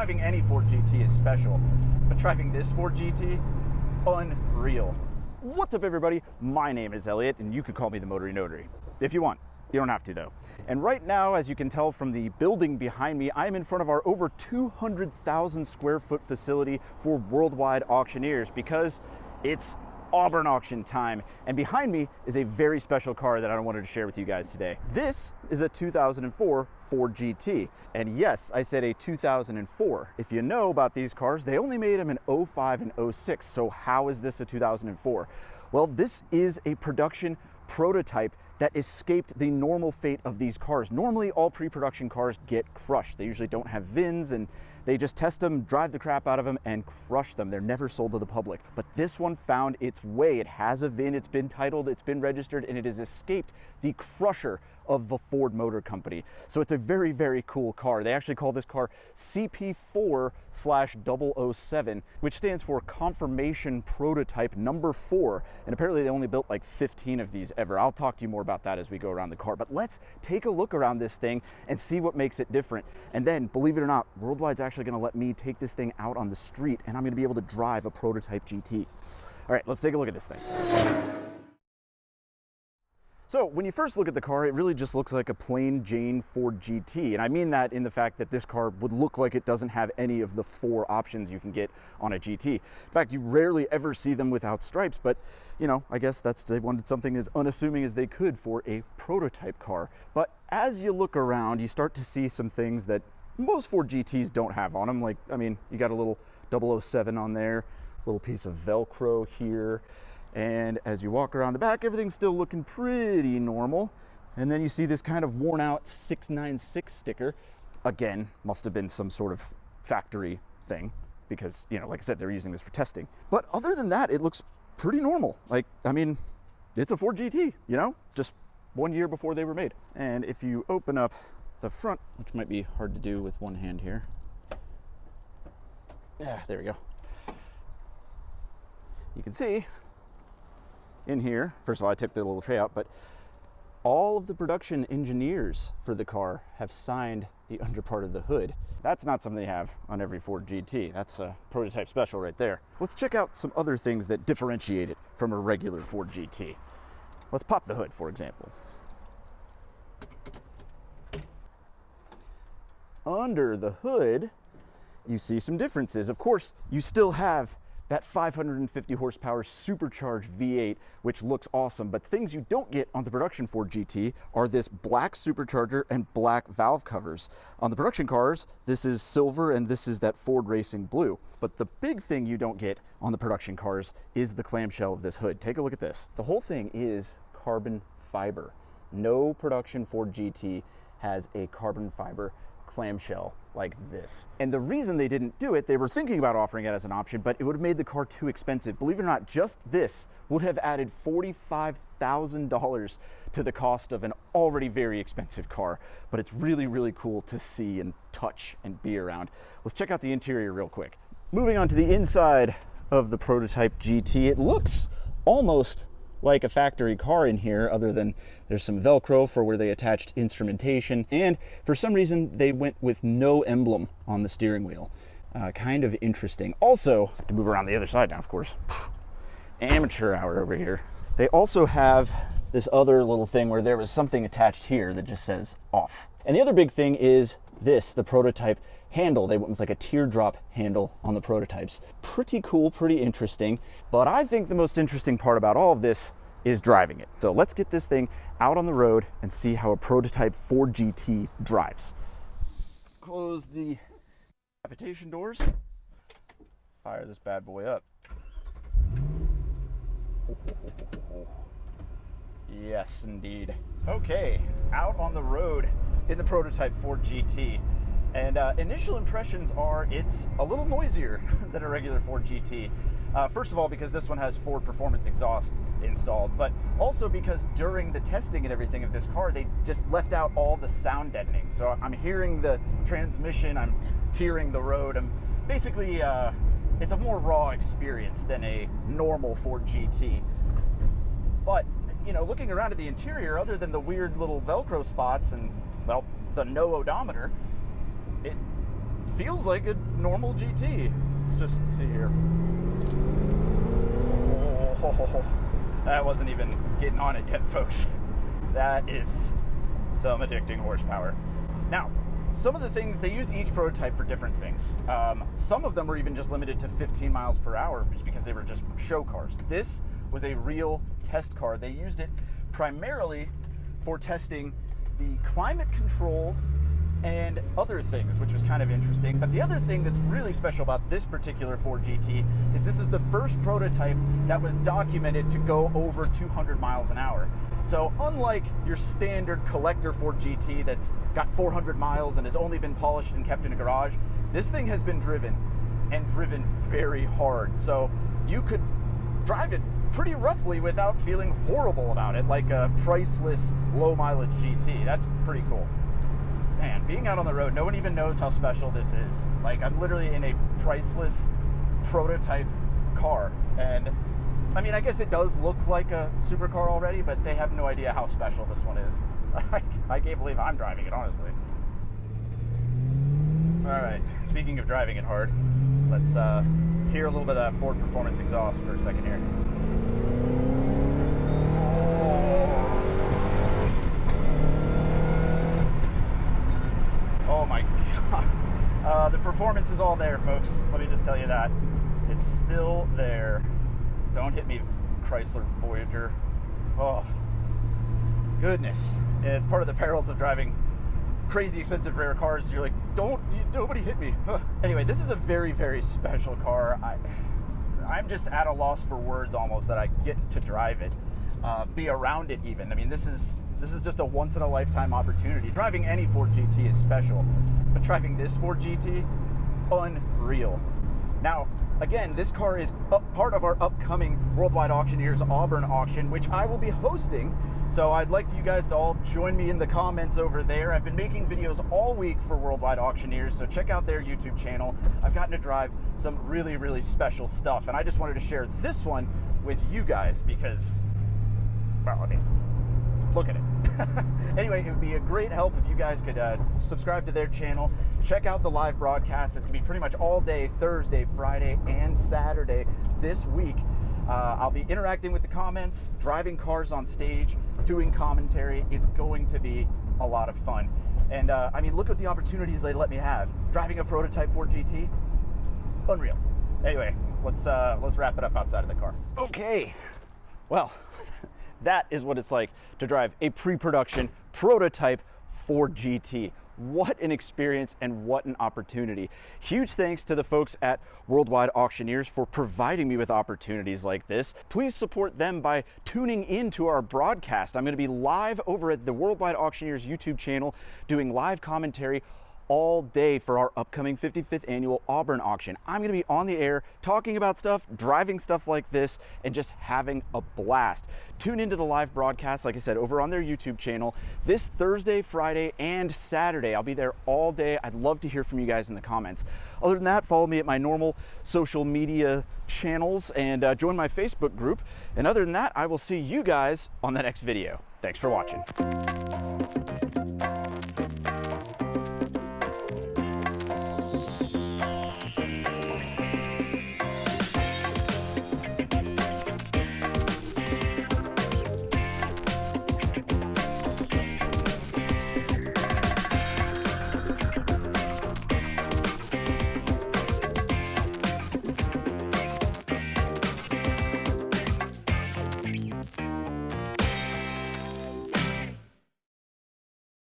driving any Ford GT is special, but driving this Ford GT, unreal. What's up, everybody? My name is Elliott, and you could call me the Motory Notary if you want. You don't have to, though. And right now, as you can tell from the building behind me, I'm in front of our over 200,000 square foot facility for Worldwide Auctioneers because it's Auburn auction time. And behind me is a very special car that I wanted to share with you guys today. This is a 2004 Ford GT. And yes, I said a 2004. If you know about these cars, they only made them in 05 and 06. So how is this a 2004? Well, this is a production prototype that escaped the normal fate of these cars. Normally, all pre-production cars get crushed. They usually don't have VINs, and they just test them, drive the crap out of them, and crush them. They're never sold to the public. But this one found its way. It has a VIN, it's been titled, it's been registered, and it has escaped the crusher of the Ford Motor Company. So it's a very, very cool car. They actually call this car CP4/007, which stands for Confirmation Prototype Number 4. And apparently they only built like 15 of these ever. I'll talk to you more about that as we go around the car. But let's take a look around this thing and see what makes it different. And then, believe it or not, Worldwide's actually gonna let me take this thing out on the street, and I'm gonna be able to drive a prototype GT. All right, let's take a look at this thing. So when you first look at the car, it really just looks like a plain Jane Ford GT. And I mean that in the fact that this car would look like it doesn't have any of the 4 options you can get on a GT. In fact, you rarely ever see them without stripes, but you know, I guess they wanted something as unassuming as they could for a prototype car. But as you look around, you start to see some things that most Ford GTs don't have on them. Like, I mean, you got a little 007 on there, a little piece of Velcro here. And as you walk around the back, everything's still looking pretty normal. And then you see this kind of worn out 696 sticker. Again, must have been some sort of factory thing because, you know, like I said, they're using this for testing. But other than that, it looks pretty normal. Like, I mean, it's a Ford GT, you know, just 1 year before they were made. And if you open up the front, which might be hard to do with one hand here. Yeah, there we go. You can see in here, first of all, I took the little tray out, but all of the production engineers for the car have signed the under part of the hood. That's not something they have on every Ford GT. That's a prototype special right there. Let's check out some other things that differentiate it from a regular Ford GT. Let's pop the hood, for example. Under the hood, you see some differences. Of course, you still have that 550 horsepower supercharged V8, which looks awesome. But things you don't get on the production Ford GT are this black supercharger and black valve covers. On the production cars, this is silver and this is that Ford Racing blue. But the big thing you don't get on the production cars is the clamshell of this hood. Take a look at this. The whole thing is carbon fiber. No production Ford GT has a carbon fiber clamshell like this. And the reason they didn't do it, they were thinking about offering it as an option, but it would have made the car too expensive. Believe it or not, just this would have added $45,000 to the cost of an already very expensive car. But it's really, really cool to see and touch and be around. Let's check out the interior real quick. Moving on to the inside of the prototype GT, it looks almost like a factory car in here, other than there's some Velcro for where they attached instrumentation, and for some reason they went with no emblem on the steering wheel. Kind of interesting. Also, I have to move around the other side now, of course. Amateur hour over here. They also have this other little thing where there was something attached here that just says off. And the other big thing is this, the prototype handle. They went with like a teardrop handle on the prototypes. Pretty cool, pretty interesting. But I think the most interesting part about all of this is driving it. So let's get this thing out on the road and see how a prototype Ford GT drives. Close the capitation doors. Fire this bad boy up. Yes, indeed. Okay, out on the road in the prototype Ford GT. And initial impressions are it's a little noisier than a regular Ford GT. First of all, because this one has Ford Performance exhaust installed, but also because during the testing and everything of this car, they just left out all the sound deadening. So I'm hearing the transmission, I'm hearing the road. I'm basically, it's a more raw experience than a normal Ford GT. But, you know, looking around at the interior, other than the weird little Velcro spots and, well, the no odometer, it feels like a normal GT. Let's just see here. Oh, that wasn't even getting on it yet, folks. That is some addicting horsepower. Now, some of the things, they used each prototype for different things. Some of them were even just limited to 15 miles per hour just because they were just show cars. This was a real test car. They used it primarily for testing the climate control and other things, which was kind of interesting. But the other thing that's really special about this particular Ford GT is this is the first prototype that was documented to go over 200 miles an hour. So unlike your standard collector Ford GT that's got 400 miles and has only been polished and kept in a garage, this thing has been driven, and driven very hard. So you could drive it pretty roughly without feeling horrible about it, like a priceless low mileage GT. That's pretty cool. Man, being out on the road, no one even knows how special this is. Like, I'm literally in a priceless prototype car. And I mean, I guess it does look like a supercar already, but they have no idea how special this one is. I can't believe I'm driving it, honestly. All right, speaking of driving it hard, let's hear a little bit of that Ford Performance exhaust for a second here. Oh my God. The performance is all there, folks. Let me just tell you that. It's still there. Don't hit me, Chrysler Voyager. Oh, goodness. It's part of the perils of driving crazy expensive rare cars. You're like, nobody hit me. Anyway, this is a very, very special car. I'm just at a loss for words almost that I get to drive it, be around it even. I mean, this is just a once in a lifetime opportunity. Driving any Ford GT is special, but driving this Ford GT, unreal. Now, again, this car is part of our upcoming Worldwide Auctioneers Auburn auction, which I will be hosting. So I'd like you guys to all join me in the comments over there. I've been making videos all week for Worldwide Auctioneers, so check out their YouTube channel. I've gotten to drive some really, really special stuff, and I just wanted to share this one with you guys because, well, I mean, look at it. Anyway, it would be a great help if you guys could subscribe to their channel. Check out the live broadcast. It's gonna be pretty much all day, Thursday, Friday, and Saturday this week. I'll be interacting with the comments, driving cars on stage, doing commentary. It's going to be a lot of fun. And I mean, look at the opportunities they let me have. Driving a prototype Ford GT, unreal. Anyway, let's wrap it up outside of the car. Okay, well, that is what it's like to drive a pre-production prototype Ford GT. What an experience and what an opportunity. Huge thanks to the folks at Worldwide Auctioneers for providing me with opportunities like this. Please support them by tuning into our broadcast. I'm going to be live over at the Worldwide Auctioneers YouTube channel doing live commentary all day for our upcoming 55th annual Auburn auction. I'm going to be on the air talking about stuff, driving stuff like this, and just having a blast. Tune into the live broadcast, like I said, over on their YouTube channel this Thursday, Friday, and Saturday. I'll be there all day. I'd love to hear from you guys in the comments. Other than that, follow me at my normal social media channels and join my Facebook group. And other than that, I will see you guys on the next video. Thanks for watching.